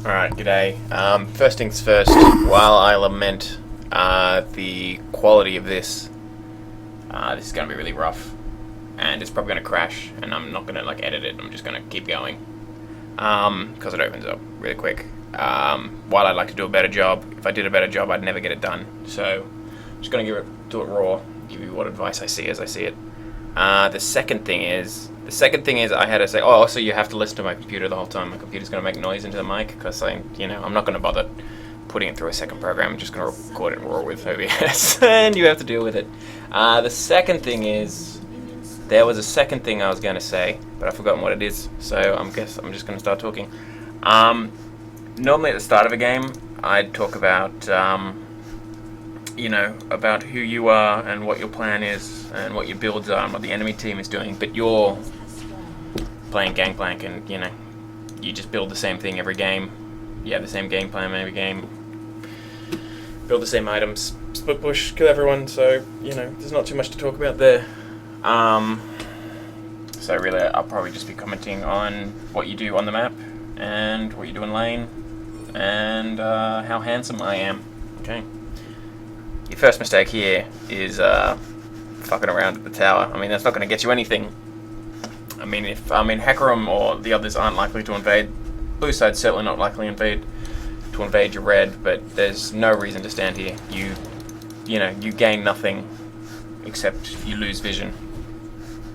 Alright, g'day. First things first, while I lament the quality of this is going to be really rough, and it's probably going to crash, and I'm not going to edit it, I'm just going to keep going, because it opens up really quick. While I'd like to do a better job, if I did a better job I'd never get it done, so I'm just going to do it raw, give you what advice I see as I see it. The second thing is I had to say, oh, also you have to listen to my computer the whole time. My computer's going to make noise into the mic because I'm not going to bother putting it through a second program. I'm just going to record it raw with OBS, and you have to deal with it. The second thing is, there was a second thing I was going to say, but I've forgotten what it is, so I'm just going to start talking. Normally at the start of a game, I'd talk about, about who you are and what your plan is and what your builds are and what the enemy team is doing, but you're playing Gangplank and, you just build the same thing every game. You have the same game plan every game. Build the same items, split push, kill everyone, so, there's not too much to talk about there. So really, I'll probably just be commenting on what you do on the map and what you do in lane and how handsome I am. Okay. Your first mistake here is fucking around at the tower. I mean, that's not going to get you anything. I mean, Hecarim or the others aren't likely to invade. Blue side's certainly not likely to invade your red, but there's no reason to stand here. You gain nothing except you lose vision,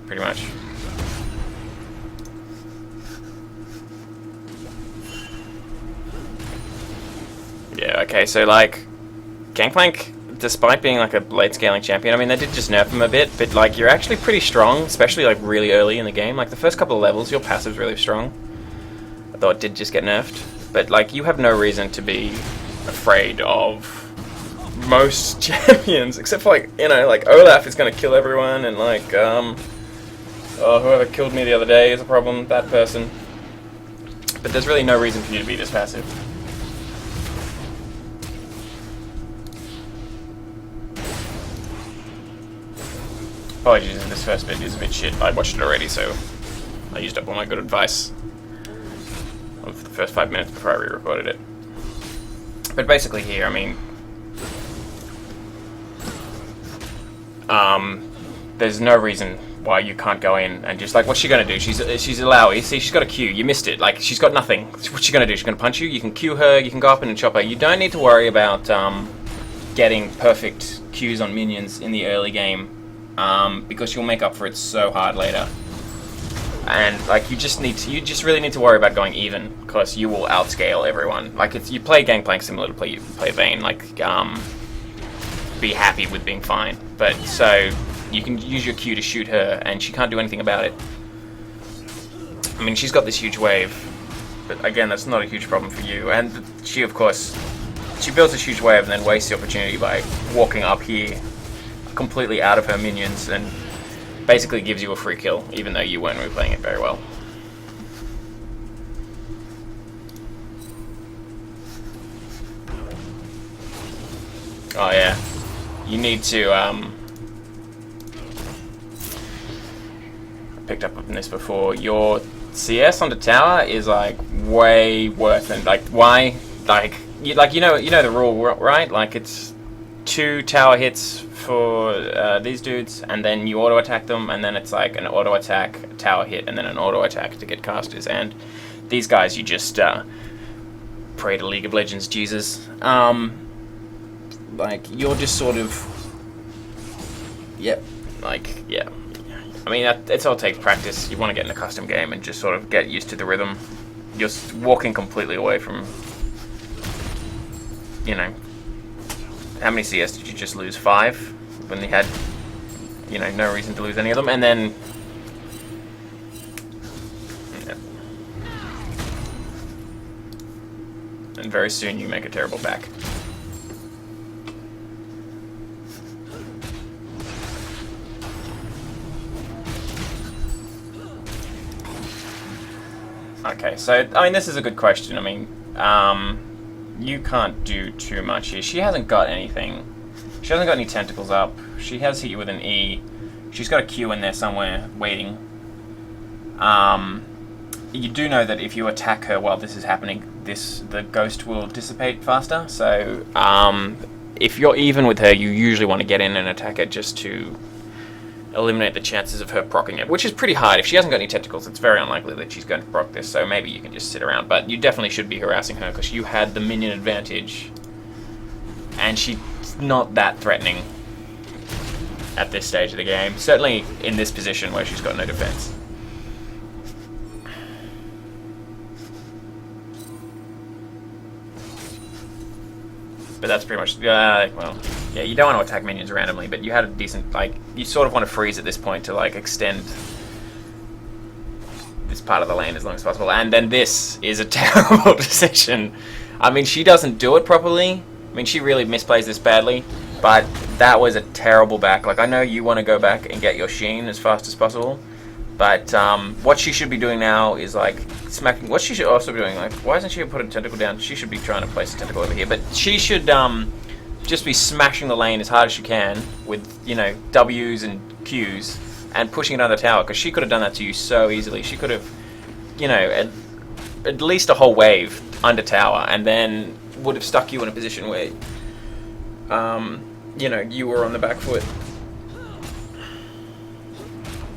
pretty much. Yeah, okay, so Gangplank, despite being a late scaling champion, I mean, they did just nerf him a bit, but you're actually pretty strong, especially really early in the game. The first couple of levels, your passive's really strong. Although it did just get nerfed. But you have no reason to be afraid of most champions, except for Olaf is gonna kill everyone, and whoever killed me the other day is a problem, that person. But there's really no reason for you to be this passive. Apologies if this first bit is a bit shit. I watched it already, so I used up all my good advice of the first 5 minutes before I re-recorded it. But basically here, I mean, there's no reason why you can't go in and just what's she gonna do? She's Alawi. See, she's got a Q. You missed it. She's got nothing. What's she gonna do? She's gonna punch you. You can Q her. You can go up in and chop her. You don't need to worry about getting perfect Qs on minions in the early game. Because you'll make up for it so hard later, and you just really need to worry about going even, because you will outscale everyone. You play Gangplank similar to play Vayne. Be happy with being fine, but so you can use your Q to shoot her, and she can't do anything about it. I mean, she's got this huge wave, but again, that's not a huge problem for you. And she, of course, builds this huge wave and then wastes the opportunity by walking up here completely out of her minions and basically gives you a free kill, even though you weren't really playing it very well. Oh yeah, you need to I picked up on this before. Your CS on the tower is way worse than why you know the rule, right? It's 2 tower hits for these dudes, and then you auto attack them, and then it's an auto attack, tower hit, and then an auto attack to get casters. And these guys, you just pray to League of Legends Jesus. You're just sort of, yep, yeah. I mean, it all takes practice. You want to get in a custom game and just sort of get used to the rhythm. You're walking completely away from, how many CS did you just lose? 5? When they had, no reason to lose any of them. And then, yeah. And very soon you make a terrible back. Okay, so, I mean, this is a good question. I mean, you can't do too much here. She hasn't got anything. She hasn't got any tentacles up. She has hit you with an E. She's got a Q in there somewhere, waiting. you do know that if you attack her while this is happening, the ghost will dissipate faster. So if you're even with her, you usually want to get in and attack her just to eliminate the chances of her proccing it, which is pretty hard. If she hasn't got any tentacles, it's very unlikely that she's going to proc this, so maybe you can just sit around. But you definitely should be harassing her, because you had the minion advantage, and she's not that threatening at this stage of the game. Certainly in this position where she's got no defense. But that's pretty much, well, yeah, you don't want to attack minions randomly, but you had a decent, like, you sort of want to freeze at this point to, like, extend this part of the lane as long as possible. And then this is a terrible decision. I mean, she doesn't do it properly. I mean, she really misplays this badly, but that was a terrible back. Like, I know you want to go back and get your Sheen as fast as possible, but what she should be doing now is, like, smacking. What she should also be doing, like, why isn't she put a tentacle down? She should be trying to place a tentacle over here, but she should just be smashing the lane as hard as she can with, you know, W's and Q's and pushing it under the tower, because she could have done that to you so easily. She could have, you know, at least a whole wave under tower, and then would have stuck you in a position where, you know, you were on the back foot.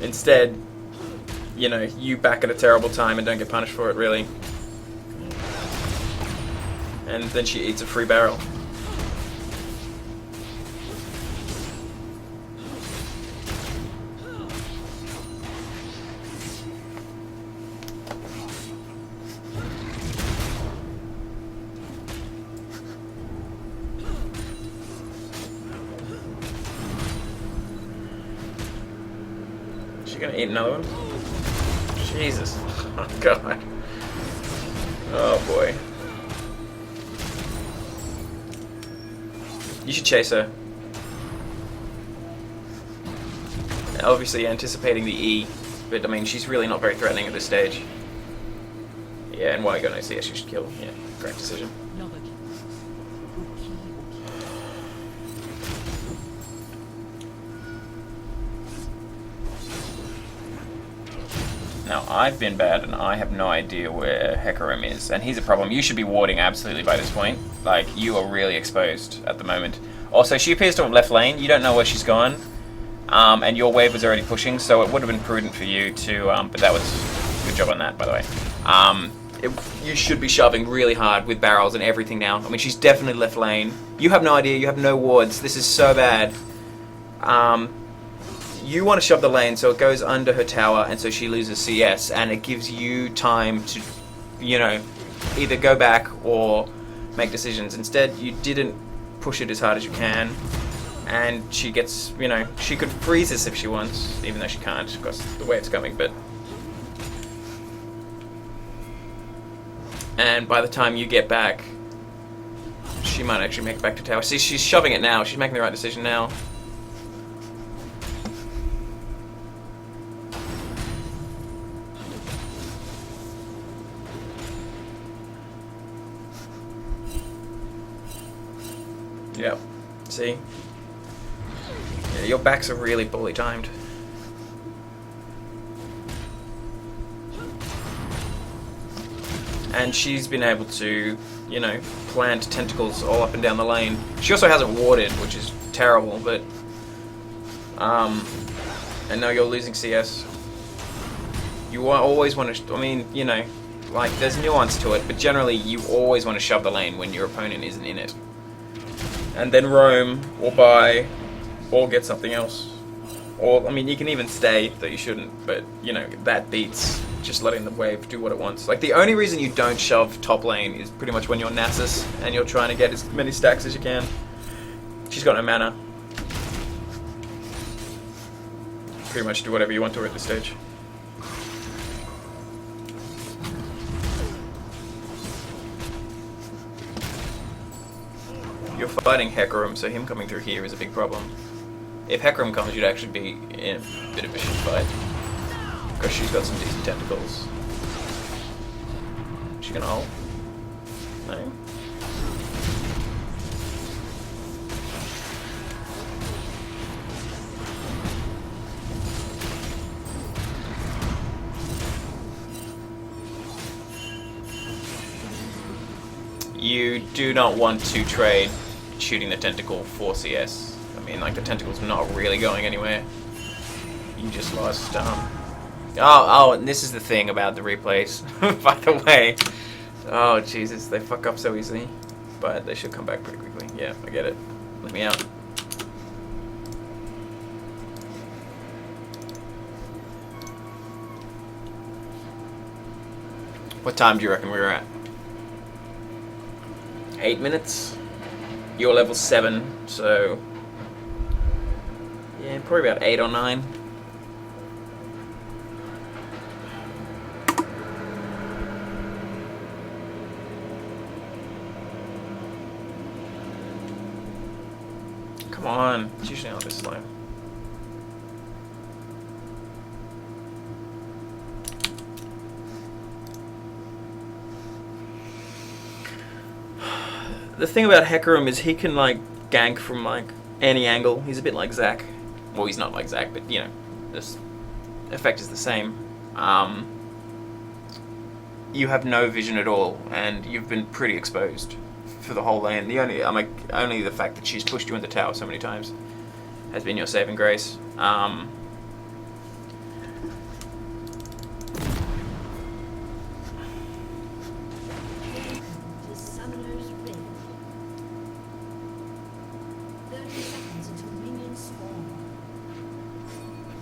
Instead, you know, you back at a terrible time and don't get punished for it, really. And then she eats a free barrel. Is she gonna eat another one? Jesus. Oh, God. Oh, boy. You should chase her. Obviously anticipating the E, but I mean, she's really not very threatening at this stage. Yeah, and while you got no CS, you should kill. Yeah, great decision. Now, I've been bad, and I have no idea where Hecarim is. And here's a problem. You should be warding absolutely by this point. Like, you are really exposed at the moment. Also, she appears to have left lane. You don't know where she's gone. And your wave was already pushing, so it would have been prudent for you to... but that was... Good job on that, by the way. You should be shoving really hard with barrels and everything now. I mean, she's definitely left lane. You have no idea. You have no wards. This is so bad. You want to shove the lane so it goes under her tower, and so she loses CS, and it gives you time to, you know, either go back or make decisions. Instead, you didn't push it as hard as you can, and she gets, you know, she could freeze this if she wants, even though she can't, because the wave's coming, but... And by the time you get back, she might actually make it back to tower. See, she's shoving it now. She's making the right decision now. Yep. See? Yeah, your backs are really poorly timed. And she's been able to, you know, plant tentacles all up and down the lane. She also hasn't warded, which is terrible, but... and now you're losing CS. You always want to... I mean, you know, like, there's nuance to it, but generally you always want to shove the lane when your opponent isn't in it. And then roam, or buy, or get something else. Or, I mean, you can even stay, though you shouldn't, but, you know, that beats just letting the wave do what it wants. Like, the only reason you don't shove top lane is pretty much when you're Nasus, and you're trying to get as many stacks as you can. She's got no mana. Pretty much do whatever you want to her at this stage. You're fighting Hecarim, so him coming through here is a big problem. If Hecarim comes, you'd actually be in a bit of a shit fight. Because she's got some decent tentacles. Is she gonna ult? No? you do not want to trade shooting the tentacle for CS. I mean, like, the tentacle's not really going anywhere. You just lost, and this is the thing about the replays, by the way. Oh, Jesus, they fuck up so easily. But they should come back pretty quickly. Yeah, I get it. Let me out. What time do you reckon we were at? 8 minutes? You're level 7, so... yeah, probably about 8 or 9. Come on, it's usually not this slow. The thing about Hecarim is he can, like, gank from, like, any angle. He's a bit like Zac. Well, he's not like Zac, but, you know, this effect is the same. You have no vision at all, and you've been pretty exposed for the whole lane. Only the fact that she's pushed you in the tower so many times has been your saving grace.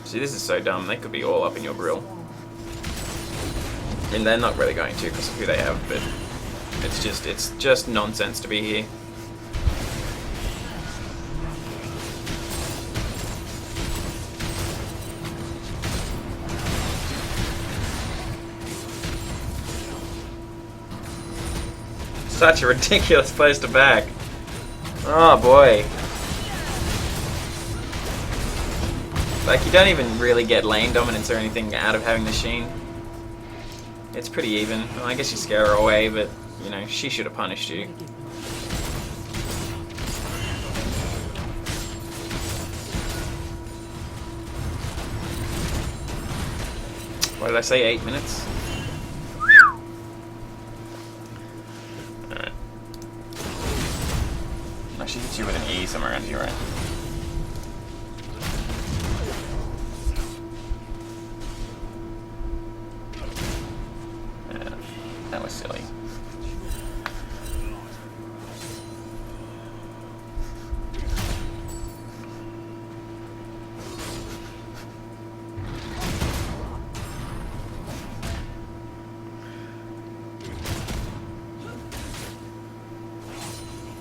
See, this is so dumb. They could be all up in your grill. I mean, they're not really going to because of who they have, but it's just nonsense to be here. Such a ridiculous place to back. Oh boy. Like, you don't even really get lane dominance or anything out of having the Sheen. It's pretty even. Well, I guess you scare her away, but, you know, she should have punished you. What did I say, 8 minutes? Alright. No, she hits you with an E somewhere around here, right? That was silly.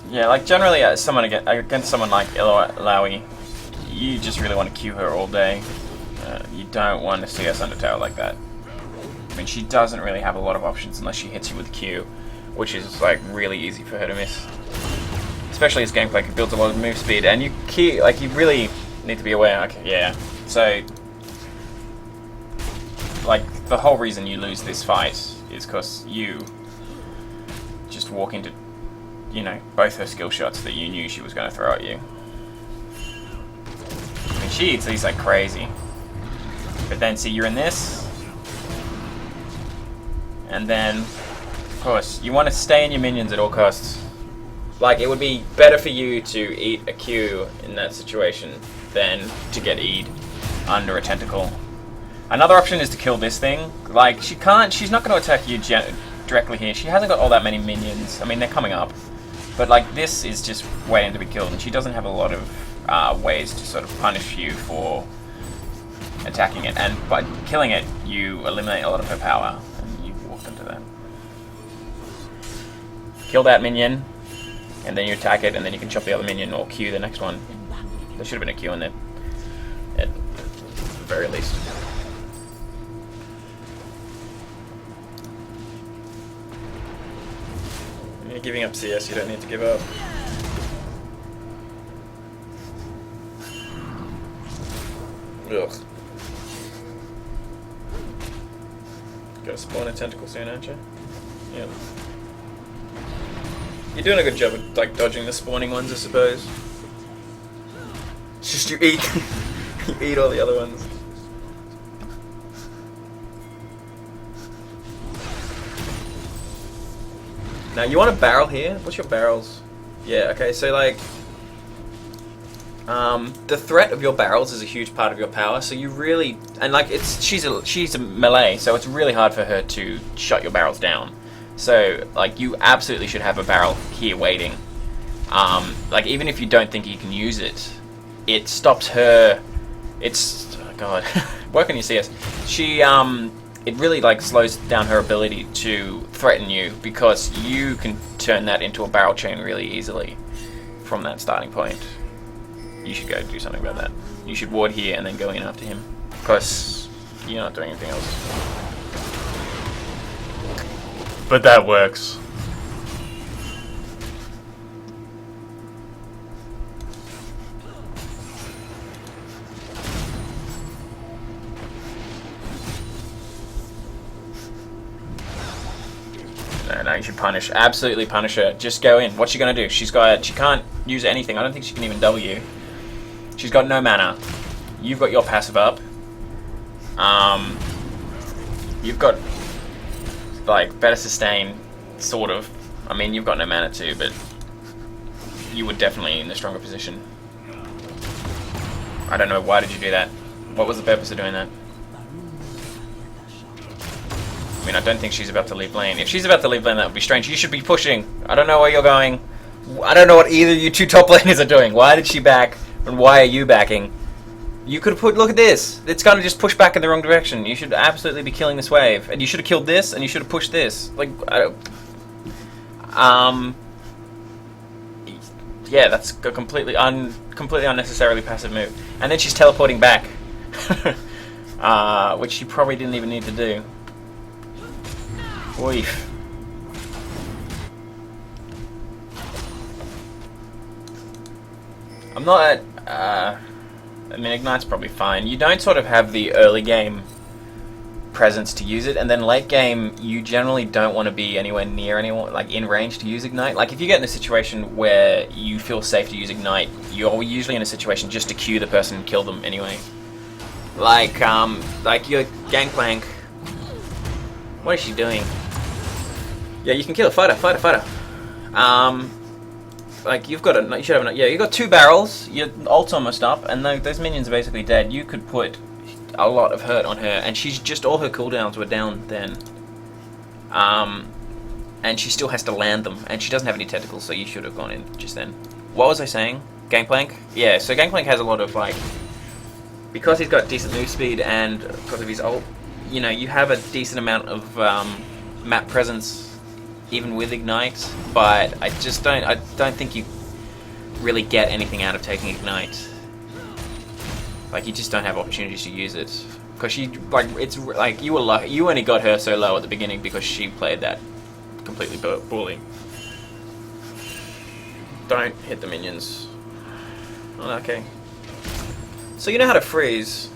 Yeah, like generally against someone like Illaoi, you just really want to queue her all day. You don't want to see us under tower like that. I mean, she doesn't really have a lot of options unless she hits you with Q, which is like really easy for her to miss. Especially as Gangplank, it builds a lot of move speed, and you really need to be aware. Okay, yeah. So, like, the whole reason you lose this fight is because you just walk into, you know, both her skill shots that you knew she was going to throw at you. I mean, she eats these like crazy. But then, see, you're in this. And then, of course, you want to stay in your minions at all costs. Like, it would be better for you to eat a Q in that situation than to get E'd under a tentacle. Another option is to kill this thing. Like, she's not going to attack you directly here. She hasn't got all that many minions. I mean, they're coming up. But, like, this is just waiting to be killed, and she doesn't have a lot of ways to sort of punish you for attacking it. And by killing it, you eliminate a lot of her power. Into that. Kill that minion, and then you attack it, and then you can chop the other minion or Q the next one. There should have been a Q in there, at the very least. When you're giving up CS, you don't need to give up. Ugh. Gotta spawn a tentacle soon, aren't you? Yeah. You're doing a good job of, like, dodging the spawning ones, I suppose. It's just you eat, you eat all the other ones. Now you want a barrel here? What's your barrels? Yeah, okay, so like the threat of your barrels is a huge part of your power, so you really, and like she's a melee, so it's really hard for her to shut your barrels down. So like you absolutely should have a barrel here waiting. Like even if you don't think you can use it, it stops her. It's oh god, work on your CS. She it really like slows down her ability to threaten you because you can turn that into a barrel chain really easily from that starting point. You should go do something about that. You should ward here and then go in after him because you're not doing anything else. But that works. No, you should punish. Absolutely punish her. Just go in. What's she gonna do? She can't use anything. I don't think she can even W. She's got no mana. You've got your passive up. You've got like better sustain, sort of. I mean, you've got no mana too, but you were definitely in the stronger position. I don't know, why did you do that? What was the purpose of doing that? I mean, I don't think she's about to leave lane. If she's about to leave lane, that would be strange. You should be pushing. I don't know where you're going. I don't know what either of you two top laners are doing. Why did she back, and why are you backing? You could have put, look at this. It's going to just push back in the wrong direction. You should absolutely be killing this wave. And you should have killed this, and you should have pushed this. Like, yeah, that's a completely unnecessarily passive move. And then she's teleporting back. Which she probably didn't even need to do. Oof. I'm not... I mean, Ignite's probably fine. You don't sort of have the early game presence to use it, and then late game, you generally don't want to be anywhere near anyone, like in range to use Ignite. Like if you get in a situation where you feel safe to use Ignite, you're usually in a situation just to queue the person and kill them anyway. Like your Gangplank. What is she doing? Yeah, you can kill her. Fighter. Like you've got you should have you've got 2 barrels. Your ult's almost up, and those minions are basically dead. You could put a lot of hurt on her, and she's just all her cooldowns were down then. And she still has to land them, and she doesn't have any tentacles, so you should have gone in just then. What was I saying? Gangplank? Yeah, so Gangplank has a lot of like, because he's got decent move speed and because of his ult, you know, you have a decent amount of map presence even with Ignite, but I don't think you really get anything out of taking Ignite. Like you just don't have opportunities to use it because she it's like you were lucky. You only got her so low at the beginning because she played that completely poorly. Don't hit the minions. Oh, okay. So you know how to freeze,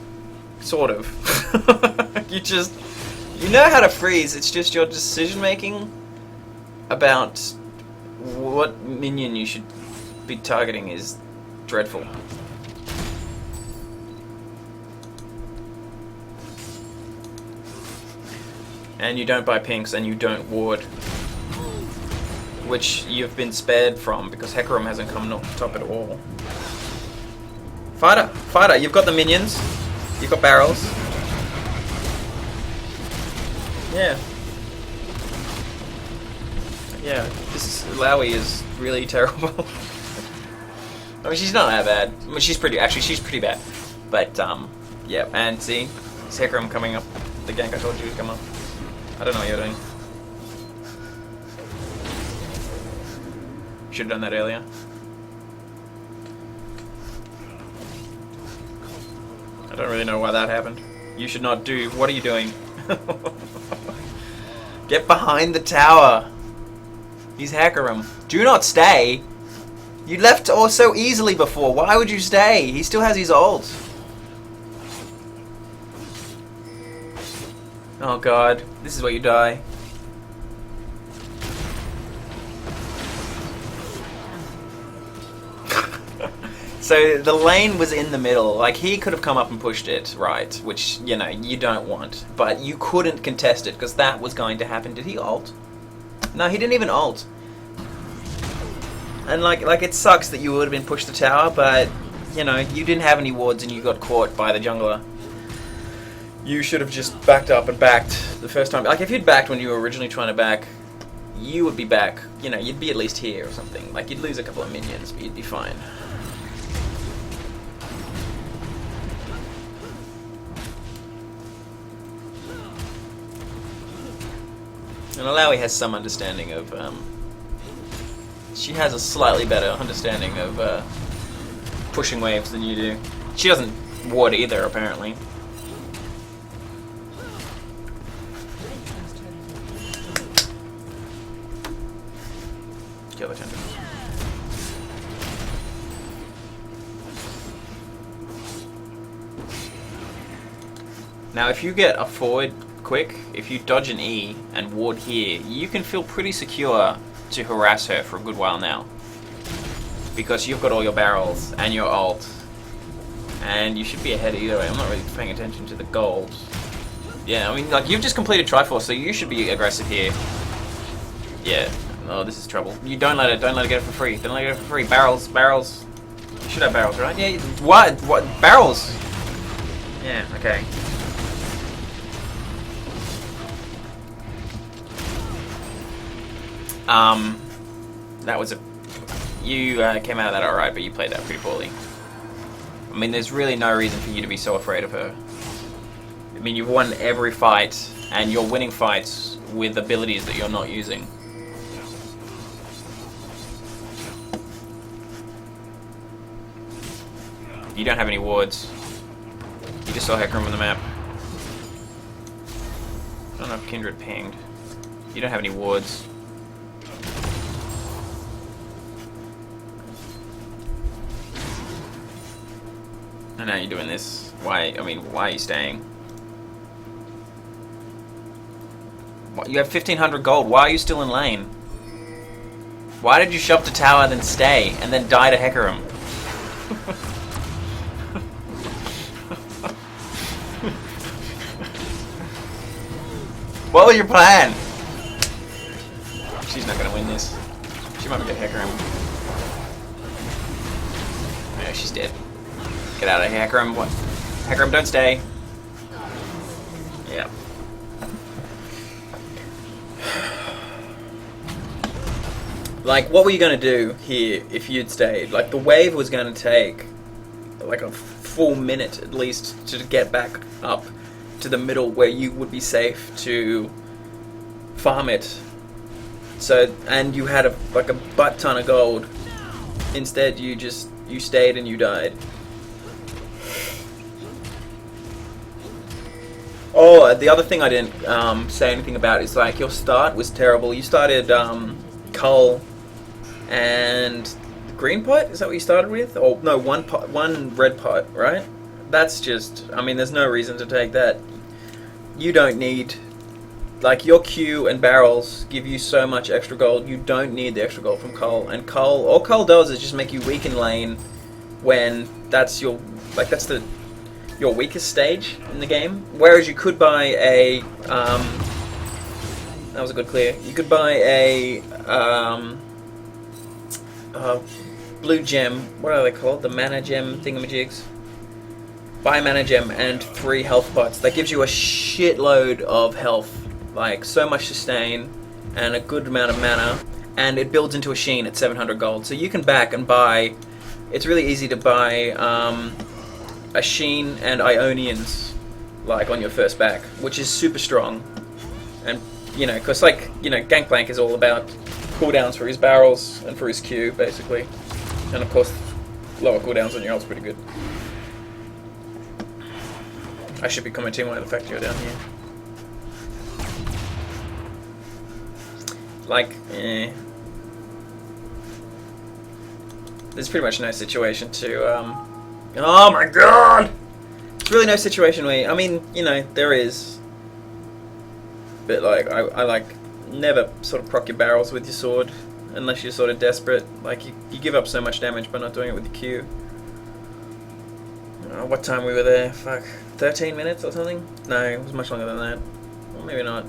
sort of. you know how to freeze. It's just your decision making about what minion you should be targeting is dreadful. And you don't buy pinks and you don't ward, which you've been spared from because Hecarim hasn't come top at all. Fighter, you've got the minions, you've got barrels. Yeah, this Lowy is really terrible. I mean, she's not that bad. I mean, she's pretty bad. But, yeah, and see, it's Hecarim coming up. The gank I told you would come up. I don't know what you're doing. Should have done that earlier. I don't really know why that happened. You should not do... What are you doing? Get behind the tower. He's Hecarim. Do not stay. You left so easily before. Why would you stay? He still has his ult. Oh god. This is where you die. So the lane was in the middle. Like he could have come up and pushed it, right? Which, you know, you don't want. But you couldn't contest it because that was going to happen. Did he ult? No, he didn't even ult. And like it sucks that you would have been pushed to tower, but you know, you didn't have any wards and you got caught by the jungler. You should have just backed up and backed the first time. Like if you'd backed when you were originally trying to back, you would be back. You know, you'd be at least here or something. Like you'd lose a couple of minions, but you'd be fine. And Alawi has some understanding of, she has a slightly better understanding of pushing waves than you do. She doesn't ward either, apparently. Kill the tender. Now, if you get a forward quick, if you dodge an E and ward here, you can feel pretty secure to harass her for a good while now. Because you've got all your barrels and your ult. And you should be ahead either way. I'm not really paying attention to the gold. Yeah, I mean, like, you've just completed Triforce, so you should be aggressive here. Yeah. Oh, this is trouble. You don't let it get it for free. Don't let it get it for free. Barrels. You should have barrels, right? Yeah, what? Barrels? Yeah, okay. That was you came out of that alright, but you played that pretty poorly. I mean, there's really no reason for you to be so afraid of her. I mean, you've won every fight, and you're winning fights with abilities that you're not using. You don't have any wards. You just saw Hecarim on the map. I don't know if Kindred pinged. You don't have any wards. And now you're doing this. Why? I mean, why are you staying? What, you have 1,500 gold. Why are you still in lane? Why did you shove to tower, then stay, and then die to Hecarim? What was your plan? She's not gonna win this. She might get Hecarim. Yeah, she's dead. Get out of here, Hecarim. What? Hecarim, don't stay. Yeah. Like, what were you going to do here if you'd stayed? Like, the wave was going to take, like, a full minute at least to get back up to the middle where you would be safe to farm it. So, and you had like a butt ton of gold. Instead, you stayed and you died. Oh, the other thing I didn't say anything about is, like, your start was terrible. You started Cull and green pot. Is that what you started with? Or no, one red pot, right? That's just, I mean, there's no reason to take that. You don't need, like, your Q and barrels give you so much extra gold. You don't need the extra gold from Cull. And Cull, all Cull does is just make you weak in lane when that's your, like, that's your weakest stage in the game. Whereas you could buy a, that was a good clear. You could buy a blue gem. What are they called? The mana gem thingamajigs. Buy a mana gem and 3 health pots. That gives you a shitload of health, like so much sustain and a good amount of mana, and it builds into a Sheen at 700 gold. So you can back and buy. It's really easy to buy a Sheen and Ionians, like, on your first back, which is super strong. And, you know, because, like, you know, Gangplank is all about cooldowns for his barrels and for his Q, basically. And, of course, lower cooldowns on your ult's pretty good. I should be commenting why the fact you're down here. Like, there's pretty much no situation to, oh my god! There's really no situation where, I mean, you know, there is. But, like, I like, never sort of proc your barrels with your sword, unless you're sort of desperate. Like, you give up so much damage by not doing it with your Q. What time we were there? Fuck, 13 minutes or something? No, it was much longer than that. Or maybe not.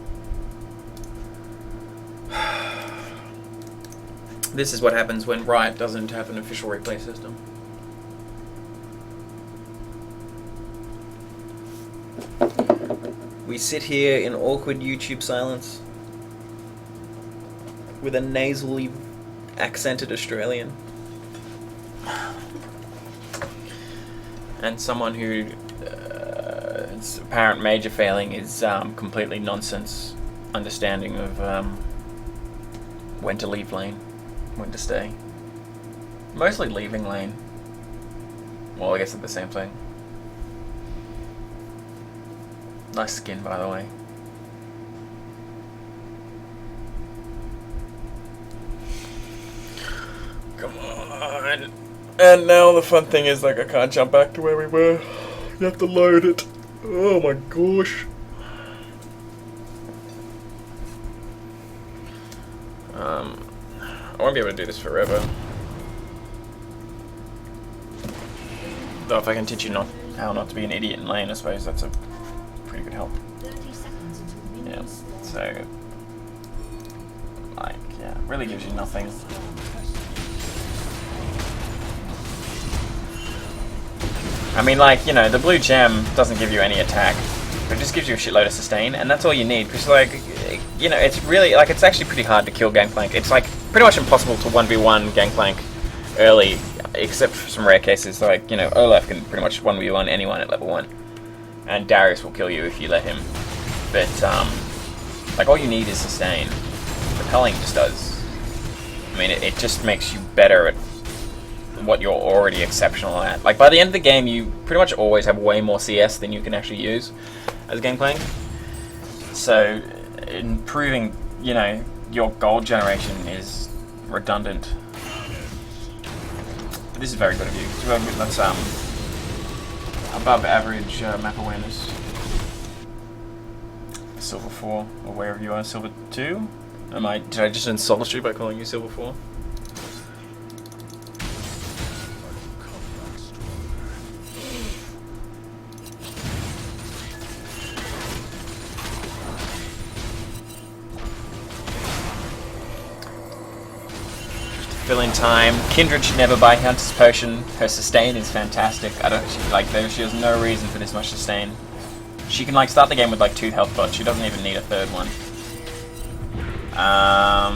This is what happens when Riot doesn't have an official replay system. We sit here in awkward YouTube silence with a nasally accented Australian and someone who its apparent major failing is completely nonsense understanding of when to leave lane, when to stay. Mostly leaving lane. Well, I guess it's the same thing. Nice skin, by the way. Come on. And now the fun thing is, like, I can't jump back to where we were. You have to load it. Oh my gosh. I won't be able to do this forever. Though if I can teach you how not to be an idiot in lane, I suppose that's a pretty good help. Yeah, so... like, yeah, really gives you nothing. I mean, like, you know, the blue gem doesn't give you any attack. It just gives you a shitload of sustain, and that's all you need, because, like, you know, it's really, like, it's actually pretty hard to kill Gangplank. It's, like, pretty much impossible to 1v1 Gangplank early, except for some rare cases, like, you know, Olaf can pretty much 1v1 anyone at level 1. And Darius will kill you if you let him. But, like, all you need is sustain. Repelling just does. I mean, it just makes you better at what you're already exceptional at. Like, by the end of the game, you pretty much always have way more CS than you can actually use as Gangplank. So, improving, you know, your gold generation is redundant. But this is very good of you. That's above average map awareness. Silver 4, or wherever you are, Silver 2? Did I just insult you by calling you Silver 4? Fill in time. Kindred should never buy Hunter's Potion. Her sustain is fantastic. She has no reason for this much sustain. She can, like, start the game with, like, 2 health pots. She doesn't even need a 3rd one. I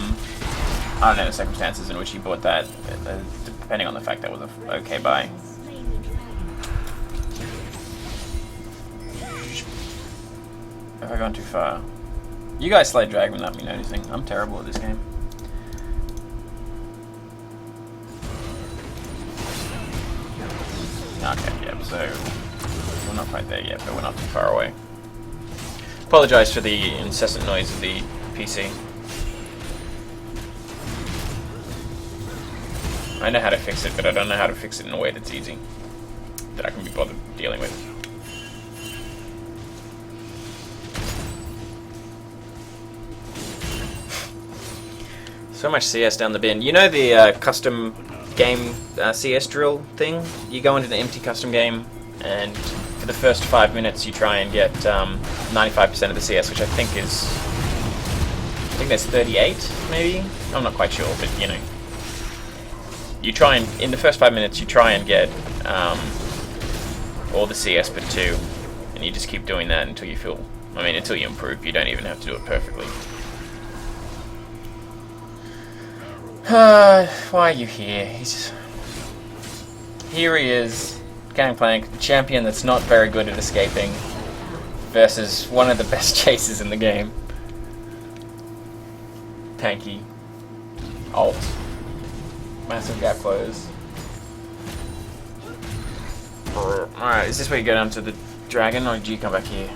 don't know the circumstances in which he bought that, depending on the fact that was an okay buy. Have I gone too far? You guys slay dragon without me noticing. I'm terrible at this game. Okay, yeah, so we're not quite there yet, but we're not too far away. Apologise for the incessant noise of the PC. I know how to fix it, but I don't know how to fix it in a way that's easy, that I can be bothered dealing with. So much CS down the bin. You know the custom game CS drill thing? You go into the empty custom game, and for the first 5 minutes you try and get 95% of the CS, which I think there's 38, maybe? I'm not quite sure, but you know. You try and, in the first 5 minutes, you try and get all the CS but 2, and you just keep doing that until you feel, until you improve. You don't even have to do it perfectly. Why are you here? Here he is, Gangplank, the champion that's not very good at escaping, versus one of the best chases in the game. Tanky. Ult. Massive gap close. Alright, is this where you go down to the dragon, or do you come back here?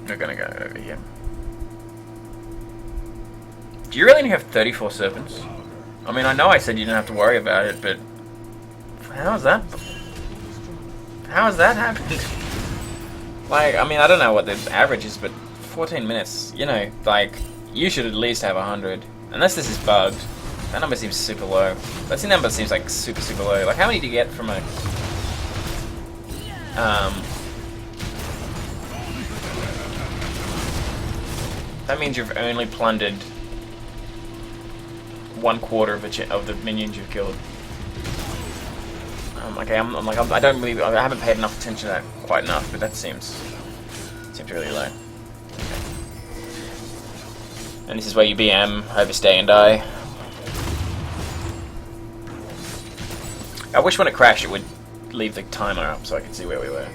We're gonna go over here. Do you really only have 34 serpents? I know I said you didn't have to worry about it, but how has that happened? Like, I don't know what the average is, but 14 minutes, you know, like, you should at least have 100. Unless this is bugged. That number seems super low. That number seems like super, super low. Like, how many do you get from a... That means you've only plundered 1/4 of the minions you've killed. I haven't paid enough attention to that quite enough, but that seems really low. And this is where you BM, overstay and die. I wish when it crashed it would leave the timer up so I could see where we were.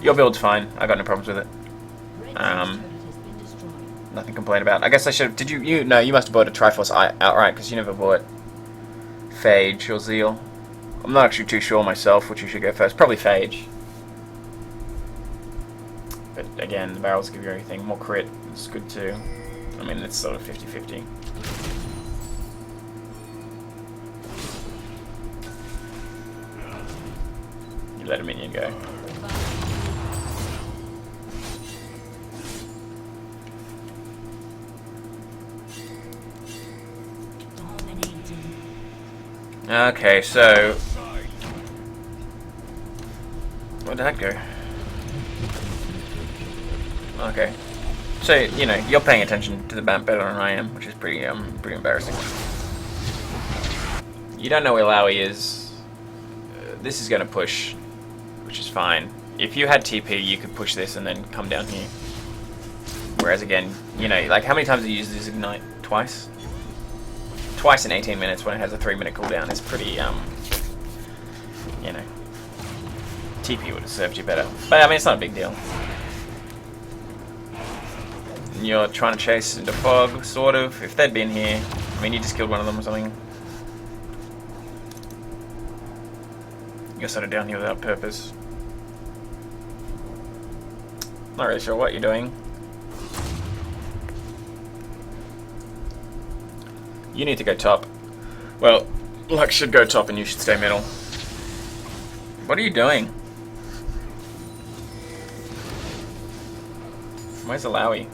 Your build's fine. I got no problems with it. Nothing to complain about. I guess I should. Did you? No, you must have bought a Triforce outright because you never bought Phage or Zeal. I'm not actually too sure myself which you should go first. Probably Phage. But again, the barrels give you everything. More crit is good too. I mean, it's sort of 50-50. You let a minion go. Okay, so where'd that go? Okay, so you know you're paying attention to the map better than I am, which is pretty embarrassing. You don't know where Lowy is. This is going to push, which is fine. If you had TP, you could push this and then come down here. Whereas again, you know, like how many times have you used this ignite? Twice? Twice in 18 minutes when it has a 3-minute cooldown is pretty, you know, TP would have served you better. But I mean, it's not a big deal. You're trying to chase into fog, sort of. If they'd been here, I mean, you just killed one of them or something. You're sort of down here without purpose. Not really sure what you're doing. You need to go top. Well, Lux should go top and you should stay middle. What are you doing? Where's the Lowy?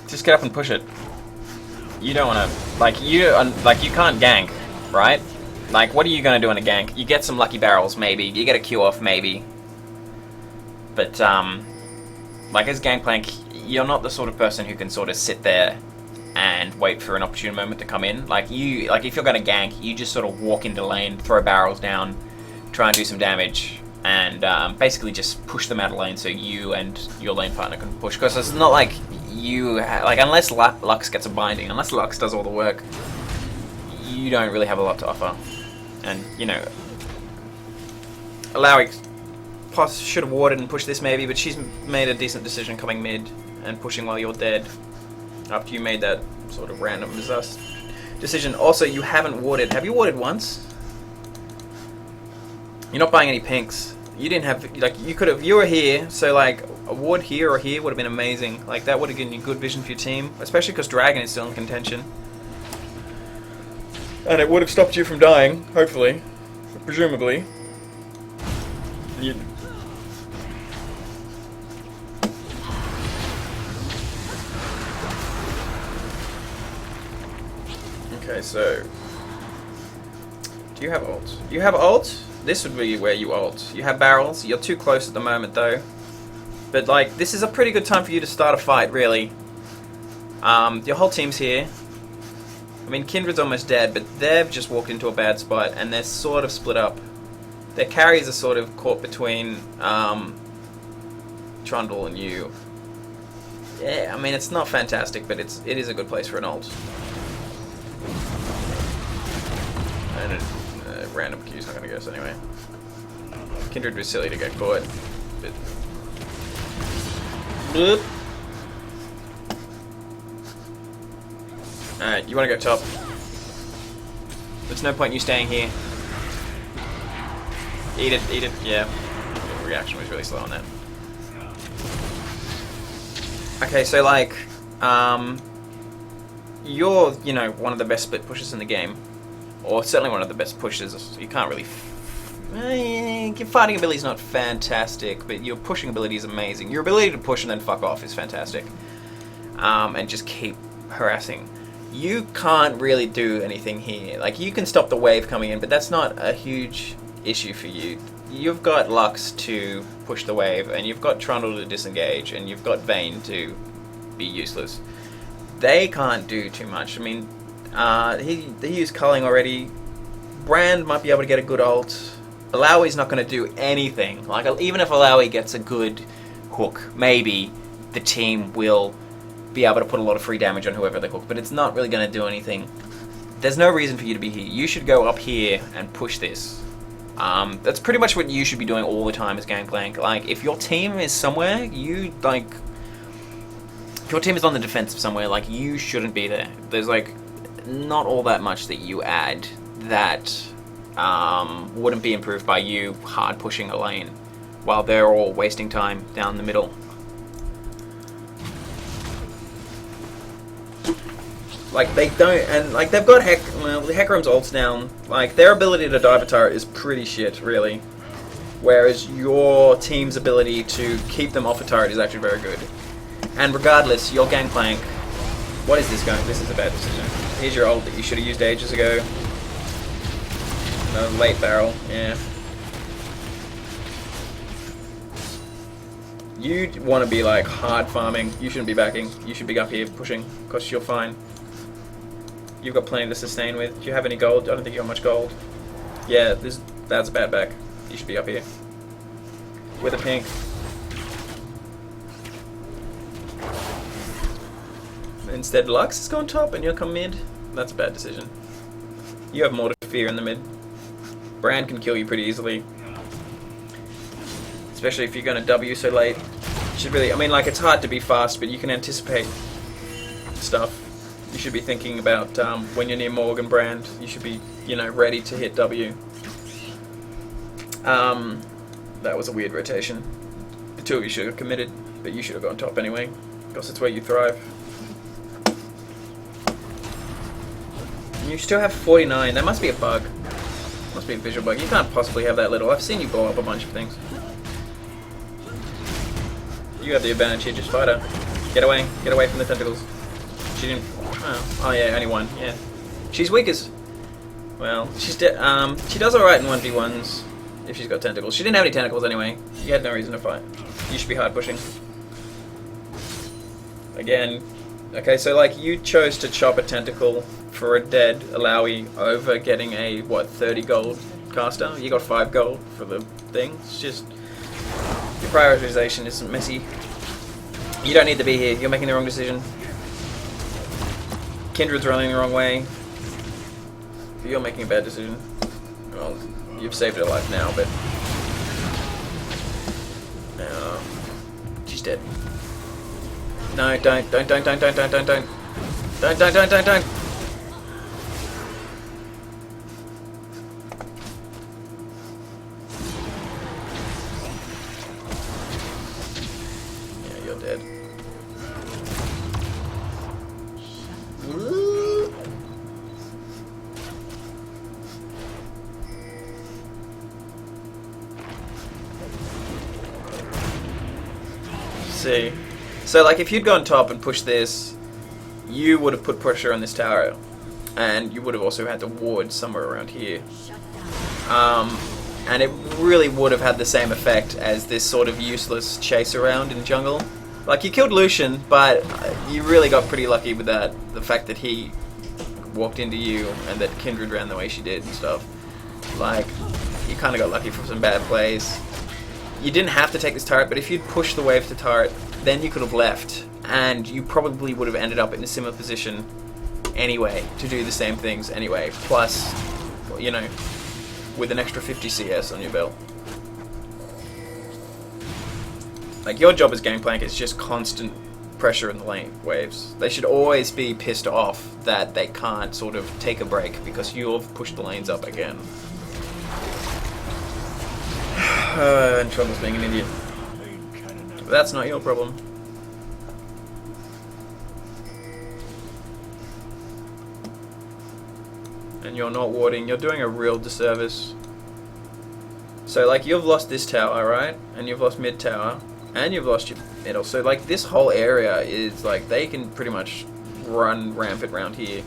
Just get up and push it. You don't want to, like you can't gank, right? Like, what are you gonna do in a gank? You get some lucky barrels, maybe. You get a Q off, maybe. But like as Gangplank, you're not the sort of person who can sort of sit there and wait for an opportune moment to come in. Like if you're gonna gank, you just sort of walk into lane, throw barrels down, try and do some damage, and basically just push them out of lane so you and your lane partner can push. Because it's not like you unless Lux gets a binding, unless Lux does all the work, you don't really have a lot to offer. And you know, Lowy should have warded and pushed this maybe, but she's made a decent decision coming mid and pushing while you're dead. After you made that sort of random decision. Also, you haven't warded. Have you warded once? You're not buying any pinks. You didn't have, like, you could have, you were here, so like a ward here or here would have been amazing. Like that would have given you good vision for your team, especially because Dragon is still in contention. And it would have stopped you from dying, hopefully, presumably. Okay, so do you have ult? You have ult? This would be where you ult. You have barrels. You're too close at the moment, though. But like, this is a pretty good time for you to start a fight, really. Your whole team's here. I mean, Kindred's almost dead, but they've just walked into a bad spot, and they're sort of split up. Their carries are sort of caught between Trundle and you. Yeah, I mean, it's not fantastic, but it is a good place for an ult. And a random Q's not going to get us anyway. Kindred was silly to get caught. But bloop. Alright, you want to go top. There's no point in you staying here. Eat it, yeah. The reaction was really slow on that. Okay, so like, you're, you know, one of the best split pushers in the game. Or certainly one of the best pushers. You can't really Your fighting ability is not fantastic, but your pushing ability is amazing. Your ability to push and then fuck off is fantastic. And just keep harassing. You can't really do anything here. Like, you can stop the wave coming in, but that's not a huge issue for you. You've got Lux to push the wave, and you've got Trundle to disengage, and you've got Vayne to be useless. They can't do too much. I mean, he used culling already. Brand might be able to get a good ult. Alawi's not going to do anything. Like, even if Alawi gets a good hook, maybe the team will be able to put a lot of free damage on whoever they hook, but it's not really going to do anything. There's no reason for you to be here. You should go up here and push this. That's pretty much what you should be doing all the time as Gangplank. Like, if your team is somewhere, if your team is on the defensive somewhere, like, you shouldn't be there. There's, like, not all that much that you add that wouldn't be improved by you hard pushing a lane while they're all wasting time down the middle. Like, they don't, and like, they've got the Hecarim's ults down. Like, their ability to dive a turret is pretty shit, really. Whereas your team's ability to keep them off a turret is actually very good. And regardless, your Gangplank, what is this going? This is a bad decision. Here's your ult that you should have used ages ago. No, late barrel, yeah. You want to be like hard farming. You shouldn't be backing. You should be up here pushing, because you're fine. You've got plenty to sustain with. Do you have any gold? I don't think you have much gold. Yeah, that's a bad back. You should be up here. With a pink. Instead, Lux is going top and you'll come mid. That's a bad decision. You have more to fear in the mid. Brand can kill you pretty easily. Especially if you're going to W so late. You should really, I mean, like, it's hard to be fast, but you can anticipate stuff. You should be thinking about when you're near Morgan Brand, you should be, you know, ready to hit W. That was a weird rotation. The two of you should have committed, but you should have gone top anyway, because it's where you thrive. And you still have 49. That must be a bug. Must be a visual bug. You can't possibly have that little. I've seen you blow up a bunch of things. You have the advantage here. Just fight her. Get away. Get away from the tentacles. She didn't. Oh yeah, only one. Yeah, she's weak as. Well, she's she does alright in 1v1s if she's got tentacles. She didn't have any tentacles anyway. You had no reason to fight. You should be hard pushing. Again, okay, so like you chose to chop a tentacle for a dead Alawi over getting a 30 gold caster. You got 5 gold for the thing. It's just your prioritization isn't messy. You don't need to be here. You're making the wrong decision. Kindred's running the wrong way. You're making a bad decision. Well, you've saved her life now, but she's dead. No, don't. Don't. Yeah, you're dead. See. So like if you'd gone top and pushed this, you would have put pressure on this tower. And you would have also had to ward somewhere around here. And it really would have had the same effect as this sort of useless chase around in jungle. Like, you killed Lucian, but you really got pretty lucky with that. The fact that he walked into you and that Kindred ran the way she did and stuff. Like, you kind of got lucky from some bad plays. You didn't have to take this turret, but if you'd pushed the wave to turret, then you could have left. And you probably would have ended up in a similar position anyway, to do the same things anyway. Plus, you know, with an extra 50 CS on your belt. Like, your job as Gangplank is just constant pressure in the lane waves. They should always be pissed off that they can't sort of take a break because you've pushed the lanes up again. And Trouble's being an idiot. But that's not your problem. And you're not warding. You're doing a real disservice. So like you've lost this tower, right? And you've lost mid tower, and you've lost your middle. So like this whole area is like they can pretty much run rampant around here.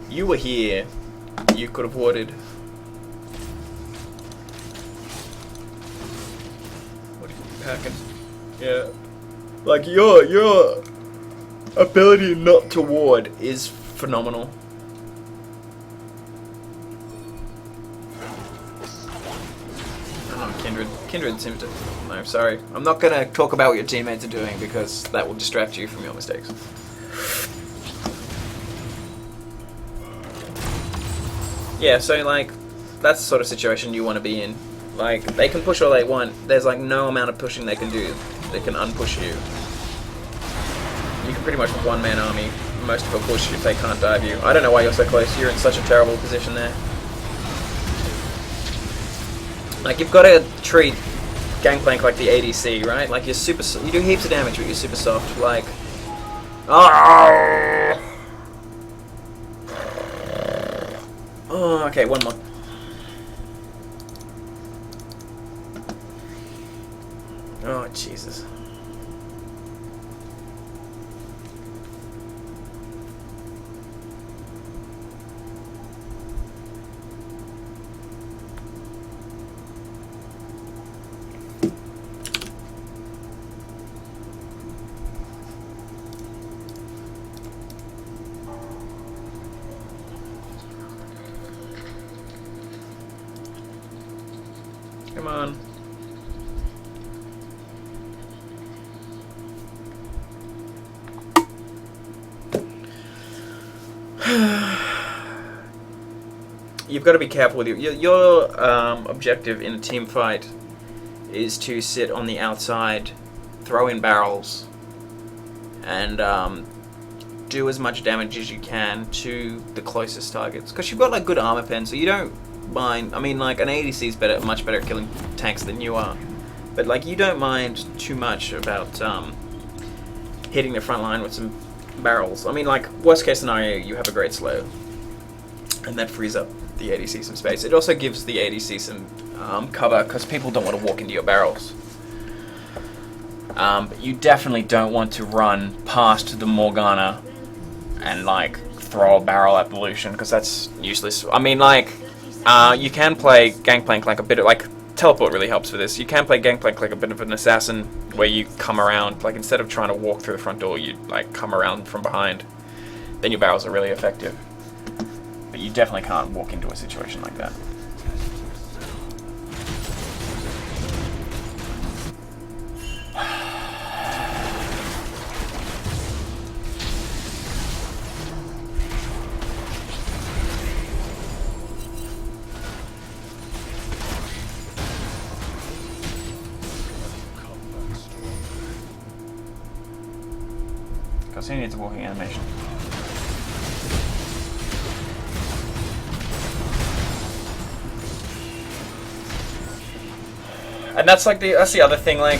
You were here, you could have warded. What are you packing? Yeah. Like your ability not to ward is phenomenal. Kindred seems to... No, sorry. I'm not going to talk about what your teammates are doing because that will distract you from your mistakes. Yeah, so like, that's the sort of situation you want to be in. Like, they can push all they want. There's like no amount of pushing they can do. They can unpush you. You can pretty much one-man army most of a push if they can't dive you. I don't know why you're so close. You're in such a terrible position there. Like, you've got to treat Gangplank like the ADC, right? Like, you're super... You do heaps of damage, but you're super soft. Like... Oh, okay, one more. Oh, Jesus. Come on. You've got to be careful with your objective in a team fight is to sit on the outside, throw in barrels, and do as much damage as you can to the closest targets. Because you've got like good armor pen, so you don't mind. I mean, like an ADC is much better at killing tanks than you are, but like you don't mind too much about hitting the front line with some barrels. I mean, like worst case scenario, you have a great slow, and that frees up the ADC some space. It also gives the ADC some cover because people don't want to walk into your barrels. But you definitely don't want to run past the Morgana and like throw a barrel at the Lucian because that's useless. I mean, like you can play Gangplank like a bit of like teleport really helps for this. You can play Gangplank like a bit of an assassin where you come around, like instead of trying to walk through the front door, you like come around from behind. Then your barrels are really effective. But you definitely can't walk into a situation like that. Cassini needs a walking animation. And that's like that's the other thing, like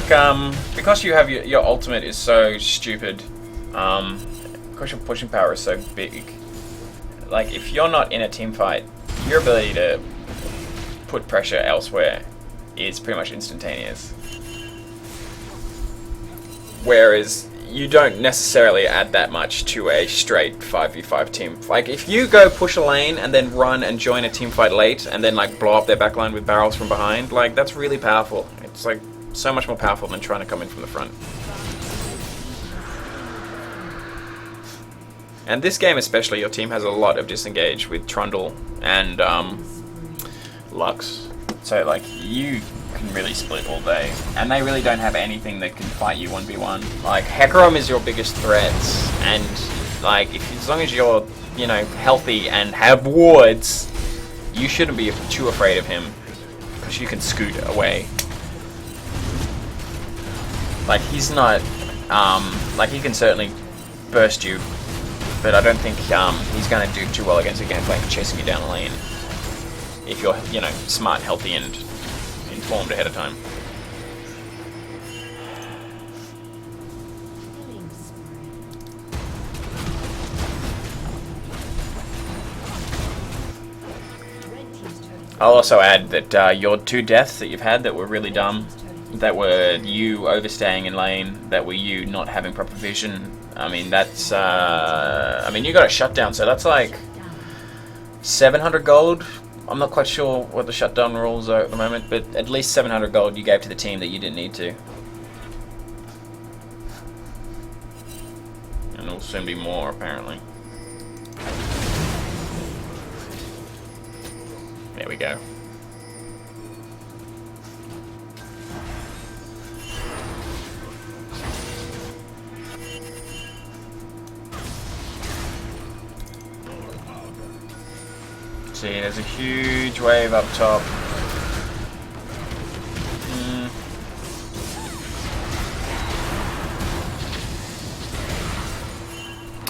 because you have your ultimate is so stupid, because your pushing power is so big. Like if you're not in a team fight, your ability to put pressure elsewhere is pretty much instantaneous. Whereas you don't necessarily add that much to a straight 5v5 team. Like if you go push a lane and then run and join a team fight late and then like blow up their backline with barrels from behind, like that's really powerful. It's like so much more powerful than trying to come in from the front. And this game especially, your team has a lot of disengage with Trundle and Lux. So like you can really split all day, and they really don't have anything that can fight you 1v1. Like Hecarim is your biggest threat, and like as long as you're healthy and have wards, you shouldn't be too afraid of him because you can scoot away. Like he's not like he can certainly burst you, but I don't think he's going to do too well against a Gangplank chasing you down the lane if you're smart, healthy, and informed ahead of time. I'll also add that your 2 deaths that you've had that were really dumb, that were you overstaying in lane, that were you not having proper vision. I mean, that's, I mean, you got a shutdown, so that's like 700 gold. I'm not quite sure what the shutdown rules are at the moment, but at least 700 gold you gave to the team that you didn't need to. And there'll soon be more, apparently. There we go. See, there's a huge wave up top.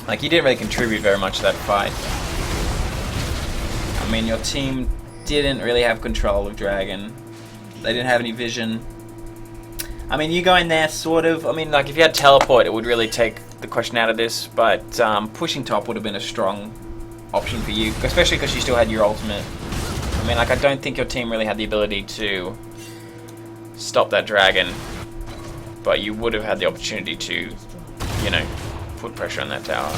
Like, you didn't really contribute very much to that fight. I mean, your team didn't really have control of Dragon. They didn't have any vision. I mean, you go in there, sort of. I mean, like, if you had teleport, it would really take the question out of this. But pushing top would have been a strong option for you, especially because you still had your ultimate. I mean, like, I don't think your team really had the ability to stop that Dragon. But you would have had the opportunity to, you know, put pressure on that tower.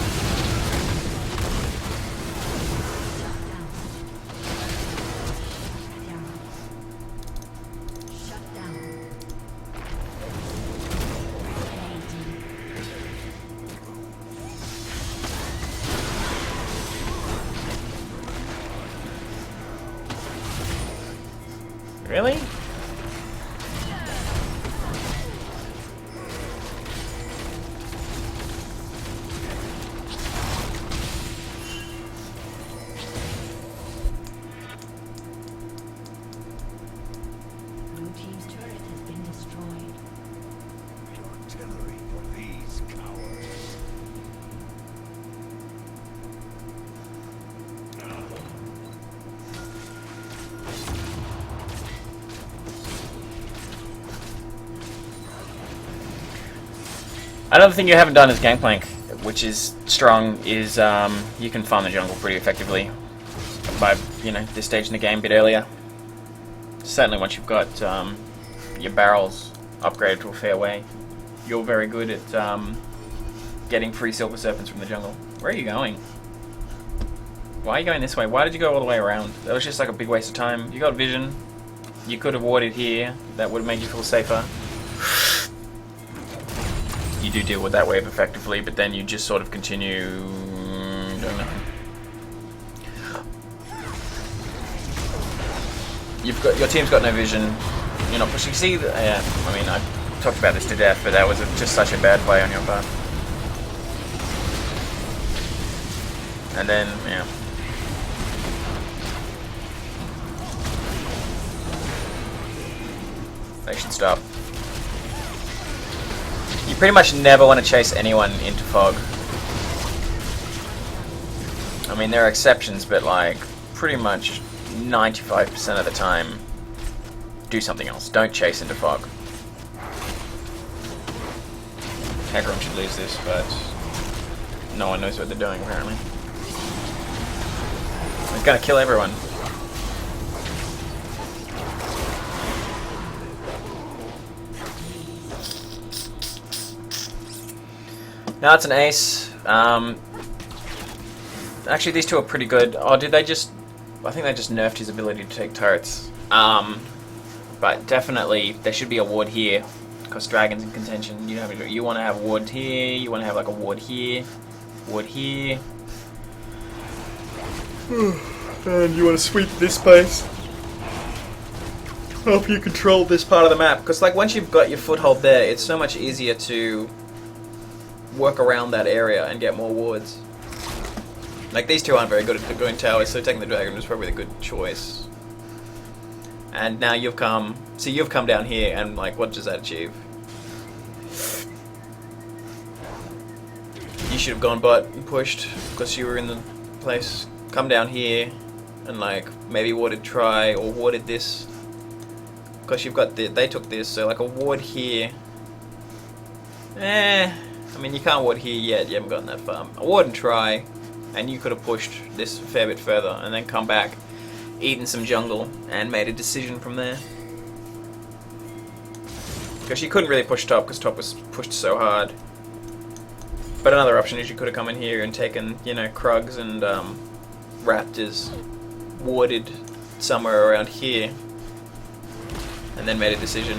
Really? Blue team's turret has been destroyed. Artillery for these cowards. Another thing you haven't done is Gangplank, which is strong, is you can farm the jungle pretty effectively by, you know, this stage in the game a bit earlier. Certainly once you've got your barrels upgraded to a fair way. You're very good at getting free Silver Serpents from the jungle. Where are you going? Why are you going this way? Why did you go all the way around? That was just like a big waste of time. You got vision. You could have warded here. That would have made you feel safer. You do deal with that wave effectively, but then you just sort of continue doing nothing. You've got, your team's got no vision. You're not pushing. See, yeah. I mean, I talked about this to death, but that was just such a bad play on your part. And then, yeah. They should stop. You pretty much never want to chase anyone into fog. I mean, there are exceptions, but like, pretty much 95% of the time, do something else. Don't chase into fog. Hecarim should lose this, but no one knows what they're doing, apparently. He's gonna kill everyone. Now it's an ace. Actually, these two are pretty good. Oh, did they just... I think they just nerfed his ability to take turrets. But definitely, there should be a ward here. Because Dragon's in contention. You want to have a ward here. You want to have like a ward here. Ward here. And you want to sweep this space. Help you control this part of the map. Because like once you've got your foothold there, it's so much easier to work around that area and get more wards. Like, these two aren't very good at going towers, so taking the dragon was probably the good choice. And now you've come... See, you've come down here, and, like, what does that achieve? You should have gone bot and pushed, because you were in the place. Come down here, and, like, maybe warded try, or warded this. Because you've got the... They took this, so, like, a ward here. I mean, you can't ward here yet, you haven't gotten that far. A ward and try, and you could have pushed this a fair bit further, and then come back. eaten some jungle and made a decision from there. Because she couldn't really push top because top was pushed so hard. But another option is you could have come in here and taken, you know, Krugs and Raptors warded somewhere around here and then made a decision.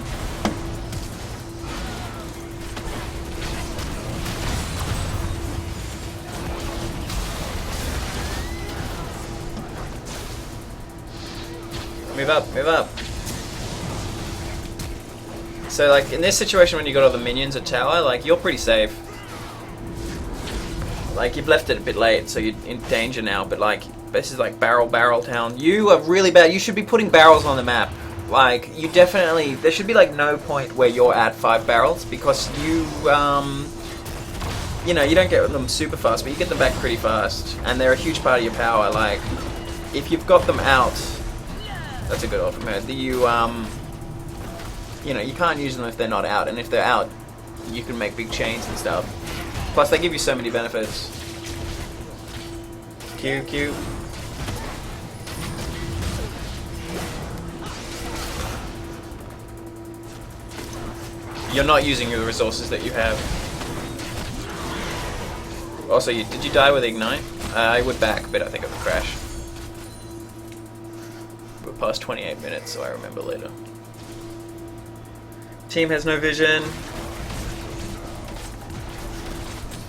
Move up, move up. So like in this situation when you got all the minions at tower, like you're pretty safe. Like you've left it a bit late, so you're in danger now, but like this is like barrel town. You are really bad. You should be putting barrels on the map. Like you definitely, there should be like no point where you're at 5 barrels because you you know, you don't get them super fast, but you get them back pretty fast, and they're a huge part of your power. Like if you've got them out, that's a good ult from her. You know, you can't use them if they're not out, and if they're out, you can make big chains and stuff. Plus, they give you so many benefits. Q, Q. You're not using the resources that you have. Also, did you die with Ignite? I would back, but I think it would crash. We're past 28 minutes, so I remember later. Team has no vision.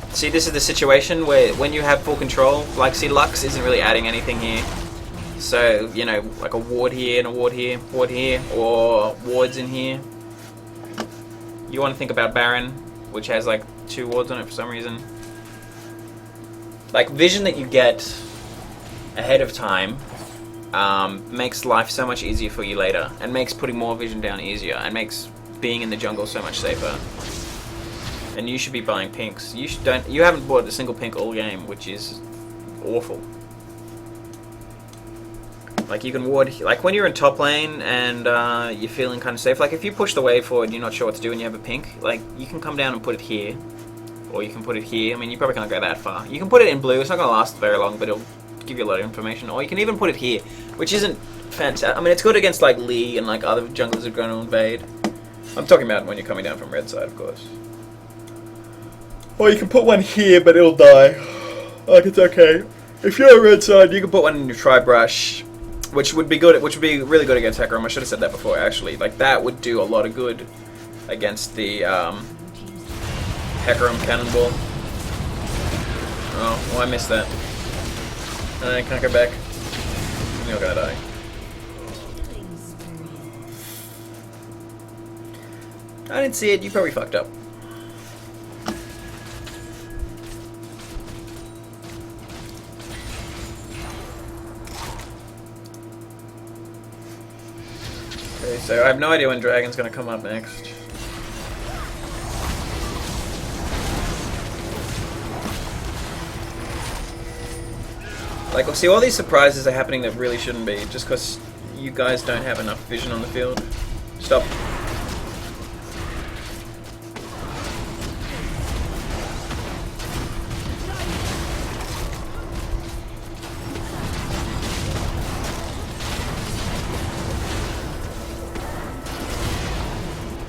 See, this is the situation where when you have full control, like, see, Lux isn't really adding anything here. So, you know, like a ward here and a ward here, or wards in here. You want to think about Baron, which has like 2 wards on it for some reason. Like, vision that you get ahead of time makes life so much easier for you later, and makes putting more vision down easier, and makes being in the jungle so much safer. And you should be buying pinks. You haven't bought a single pink all game, which is awful. Like you can ward, like when you're in top lane and you're feeling kind of safe. Like if you push the wave forward, and you're not sure what to do, and you have a pink. Like you can come down and put it here, or you can put it here. I mean, you probably can't go that far. You can put it in blue. It's not going to last very long, but it'll give you a lot of information. Or you can even put it here, which isn't fantastic. I mean, it's good against like Lee and like other junglers who are going to invade. I'm talking about when you're coming down from red side, of course. Or you can put one here, but it'll die. Like, it's okay. If you're on red side, you can put one in your tri-brush, which would be good. Which would be really good against Hecarim. I should have said that before, actually. Like, that would do a lot of good against the Hecarim cannonball. Oh, I missed that. I can't go back. You're gonna die. I didn't see it. You probably fucked up. Okay, so I have no idea when Dragon's gonna come up next. Like, we'll see, all these surprises are happening that really shouldn't be, just because you guys don't have enough vision on the field. Stop.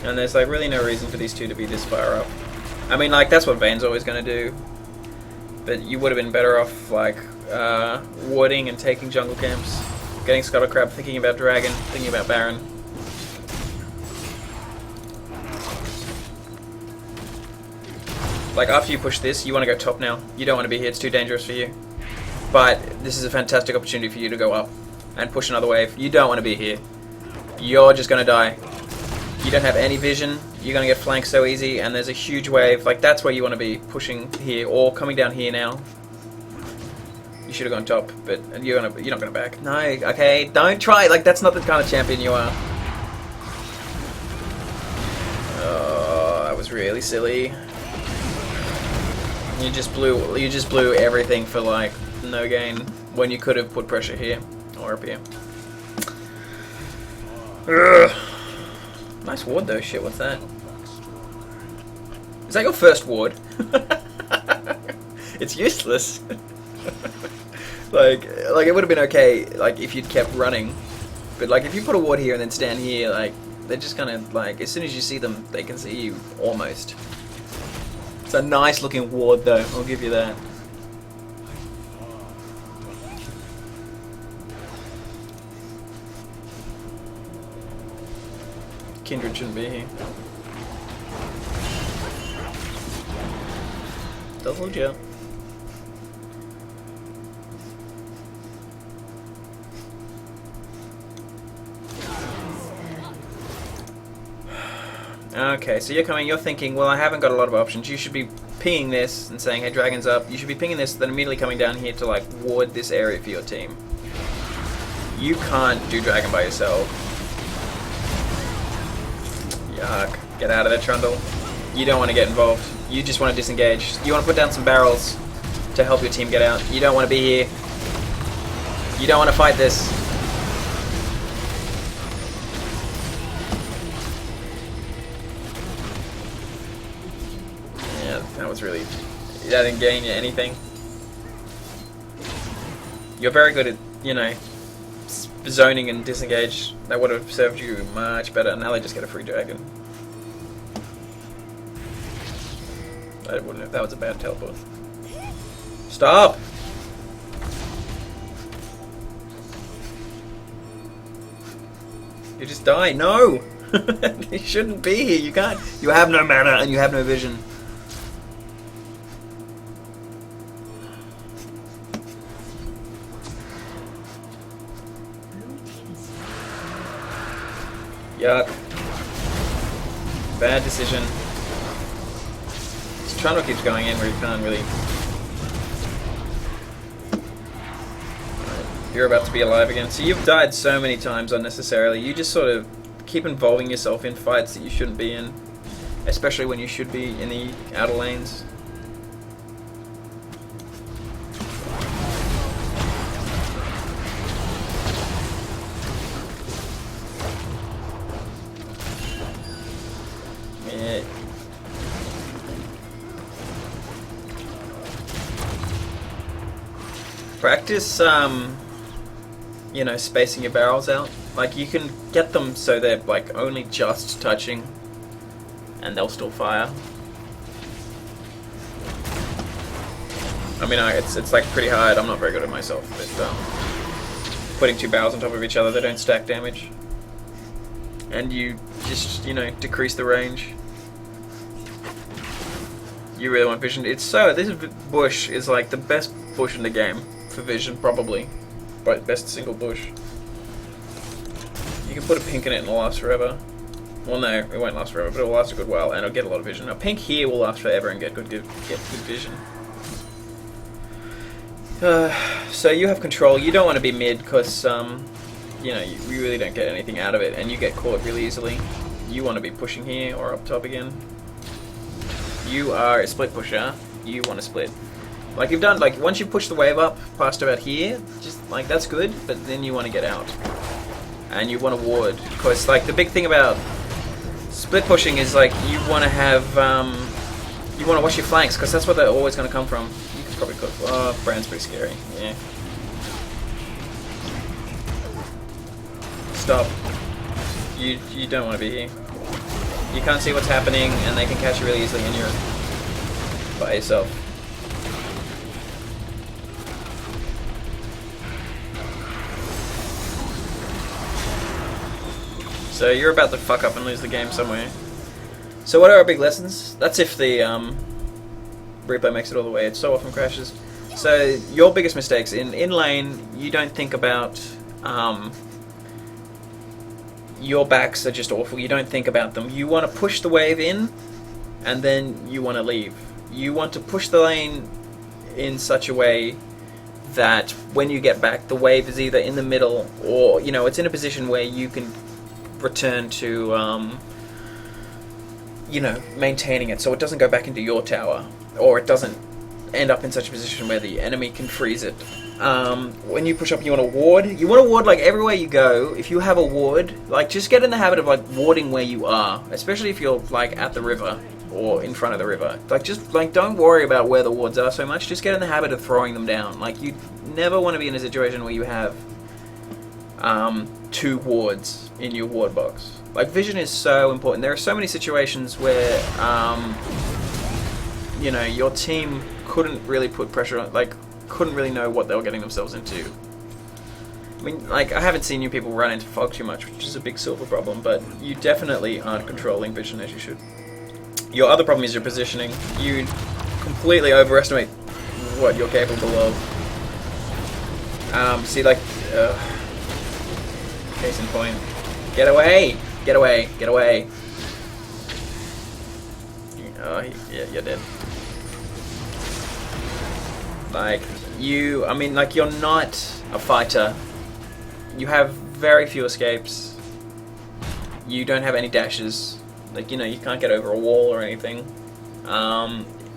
And there's like really no reason for these two to be this far up. I mean, like, that's what Vayne's always going to do. But you would have been better off, like, warding and taking jungle camps. Getting Scuttle Crab, thinking about Dragon, thinking about Baron. Like, after you push this, you want to go top now. You don't want to be here, it's too dangerous for you. But this is a fantastic opportunity for you to go up and push another wave. You don't want to be here. You're just going to die. You don't have any vision, you're going to get flanked so easy, and there's a huge wave. Like, that's where you want to be, pushing here, or coming down here now. You should have gone top, but you're not going to back. No, okay, don't try. Like, that's not the kind of champion you are. Oh, that was really silly. You just blew everything for, like, no gain, when you could have put pressure here, or up here. Ugh. Nice ward though, shit, what's that? Is that your first ward? It's useless. like it would have been okay, like, if you'd kept running. But, like, if you put a ward here and then stand here, like, they're just gonna, like, as soon as you see them, they can see you, almost. It's a nice looking ward, though, I'll give you that. Kindred shouldn't be here. Told you. Okay, so you're thinking, well, I haven't got a lot of options. You should be pinging this and saying, hey, dragon's up. You should be pinging this, then immediately coming down here to, like, ward this area for your team. You can't do dragon by yourself. Yuck. Get out of there, Trundle. You don't want to get involved. You just want to disengage. You want to put down some barrels to help your team get out. You don't want to be here. You don't want to fight this. Yeah, that was really... That didn't gain you anything. You're very good at, you know, zoning and disengage. That would have served you much better. Now they just get a free dragon. I wouldn't have. That was a bad teleport. Stop! You just die. No! You shouldn't be here. You can't. You have no mana and you have no vision. Yuck. Bad decision. Trundle keeps going in where you can't really... You're about to be alive again. So you've died so many times unnecessarily. You just sort of keep involving yourself in fights that you shouldn't be in. Especially when you should be in the outer lanes. Yeah. Practice, you know, spacing your barrels out. Like, you can get them so they're, like, only just touching, and they'll still fire. I mean, it's like, pretty hard. I'm not very good at myself, but, putting two barrels on top of each other, they don't stack damage. And you just, you know, decrease the range. You really want vision. It's so, this bush is, like, the best bush in the game. For vision, probably. But best single bush. You can put a pink in it and it'll last forever. Well, no, it won't last forever, but it'll last a good while and it'll get a lot of vision. Now, pink here will last forever and get good vision. So you have control. You don't want to be mid because, you know, you really don't get anything out of it and you get caught really easily. You want to be pushing here or up top again. You are a split pusher. You want to split. Like you've done, like once you push the wave up past about here, just like that's good, but then you want to get out. And you want to ward. Because like the big thing about split pushing is like you want to have, you want to watch your flanks because that's where they're always going to come from. You can probably cook. Oh, Brand's pretty scary. Yeah. Stop. You don't want to be here. You can't see what's happening and they can catch you really easily and you're by yourself. So you're about to fuck up and lose the game somewhere. So what are our big lessons? That's if the replay makes it all the way. It so often crashes. So your biggest mistakes in lane, you don't think about your backs are just awful. You don't think about them. You want to push the wave in, and then you want to leave. You want to push the lane in such a way that when you get back, the wave is either in the middle or you know it's in a position where you can return to you know, maintaining it so it doesn't go back into your tower or it doesn't end up in such a position where the enemy can freeze it. When you push up, you want to ward. You want to ward like everywhere you go. If you have a ward, like just get in the habit of like warding where you are, especially if you're like at the river. or in front of the river. Like, just like don't worry about where the wards are so much. Just get in the habit of throwing them down. Like, you never want to be in a situation where you have 2 wards in your ward box. Like, vision is so important. There are so many situations where you know, your team couldn't really put pressure on, like, couldn't really know what they were getting themselves into. I mean, like, I haven't seen you people run into fog too much, which is a big silver problem, but you definitely aren't controlling vision as you should. Your other problem is your positioning. You completely overestimate what you're capable of. See, like, case in point. Get away! Get away! Get away! Oh, yeah, you're dead. Like, I mean, like, you're not a fighter. You have very few escapes. You don't have any dashes. Like, you know, you can't get over a wall or anything.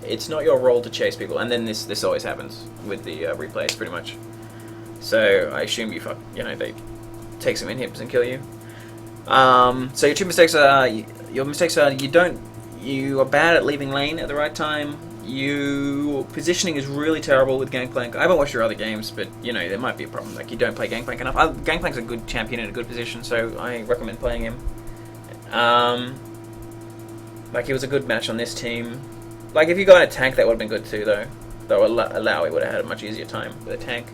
It's not your role to chase people. And then this always happens with the replays, pretty much. So I assume they take some inhibs and kill you. So your two mistakes are, you are bad at leaving lane at the right time. Your positioning is really terrible with Gangplank. I haven't watched your other games, but you know, there might be a problem. Like, you don't play Gangplank enough. Gangplank's a good champion in a good position, so I recommend playing him. Like, he was a good match on this team. Like, if you got a tank, that would have been good too, though. Though Allow would have had a much easier time with a tank.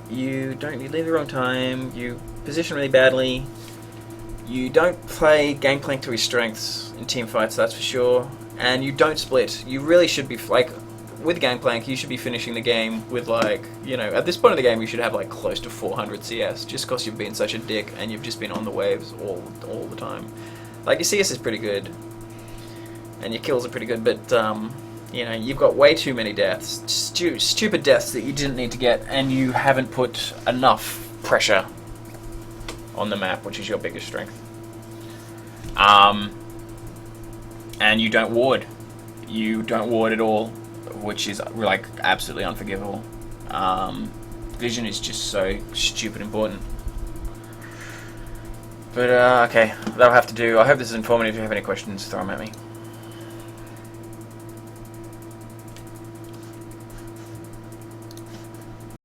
You leave the wrong time. You position really badly. You don't play Gangplank to his strengths in team fights, that's for sure. And you don't split. You really should be, like, with Gangplank, you should be finishing the game with, like, you know, at this point of the game, you should have, like, close to 400 CS, just because you've been such a dick and you've just been on the waves all the time. Like, your CS is pretty good, and your kills are pretty good, but, you know, you've got way too many deaths. Stupid deaths that you didn't need to get, and you haven't put enough pressure on the map, which is your biggest strength. And you don't ward. You don't ward at all, which is, like, absolutely unforgivable. Vision is just so stupid important. But, okay, that'll have to do. I hope this is informative. If you have any questions, throw them at me.